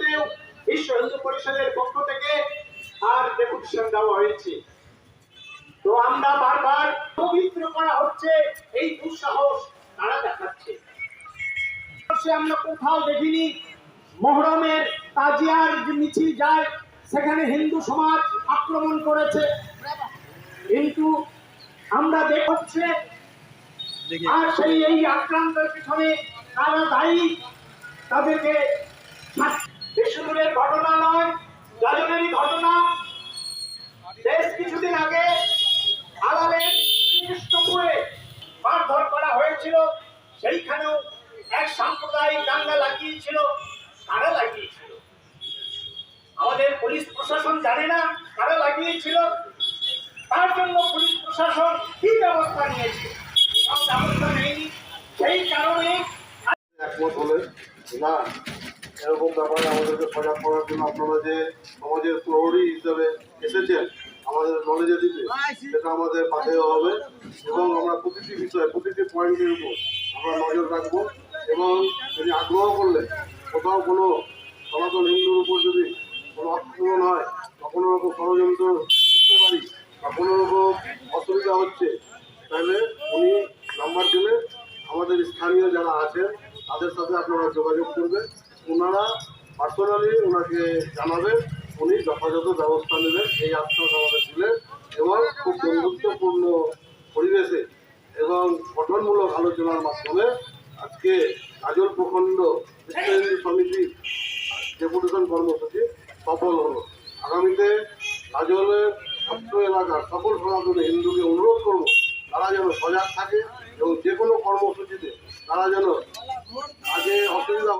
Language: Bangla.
ইস্যুতেও বিশ্ব হিন্দু পরিষদের পক্ষ থেকে আর ডেপুটেশন দেওয়া হয়েছে। তো আমরা বারবার পবিত্র করা হচ্ছে, এই দুঃসাহস তারা দেখাচ্ছে। আমরা কোথাও দেখিনি মহরমের তাজিয়ার মিছিল যায় সেখানে হিন্দু সমাজ আক্রমণ করেছে, কিন্তু আমরা দেখছে আর সেই এই আক্রান্তের পিছনে তারা দায়ী, তাদেরকে বিষ্ণুপুরের ঘটনা নয়, গাজনেরই ঘটনা। বেশ কিছুদিন আগে আলালের শ্রীকৃষ্ণপুরে মারধর করা হয়েছিল, সেইখানেও এক সাম্প্রদায়িক দাঙ্গা লাগিয়েছিল। কারা লাগিয়েছিল? আমাদের পুলিশ প্রশাসন জানে না কারা লাগিয়েছিল? তার জন্য পুলিশ প্রশাসন কি ব্যবস্থা নিয়েছে? ব্যবস্থা নেয়নি। সেই কারণে একমত হলে না, এরকম ব্যাপারে আমাদেরকে সজাগ করার জন্য আপনারা যে সমাজের প্রহরী হিসেবে এসেছেন আমাদের নলেজে দিতে, সেটা আমাদের পাশে হবে এবং আমরা প্রতিটি বিষয়ে প্রতিটি পয়েন্টের উপর আমরা নজর রাখবো। এবং যদি আগ্রহ করলে কোথাও কোনো সনাতন হিন্দুর উপর যদি কোনো আক্রমণ হয় বা কোনো রকম ষড়যন্ত্র করতে পারি বা কোনো রকম অসুবিধা হচ্ছে, তাহলে উনি নাম্বার দিলে আমাদের স্থানীয় যারা আছেন তাদের সাথে আপনারা যোগাযোগ করবেন, ওনারা পার্সোনালি ওনাকে জানাবেন, উনি যথাযথ ব্যবস্থা নেবেন এই আশ্বাস আমাদের দিলেন। এবং খুব বন্ধুত্বপূর্ণ পরিবেশে এবং গঠনমূলক আলোচনার মাধ্যমে আজকে গাজল প্রখণ্ড বিশ্ব হিন্দু সমিতির ডেপুটেশন কর্মসূচি সফল হলো। আগামীতে গাজলের অত্র এলাকার সকল সনাতনী হিন্দুকে অনুরোধ করব তারা যেন সজাগ থাকে এবং যে কোনো কর্মসূচিতে তারা যেন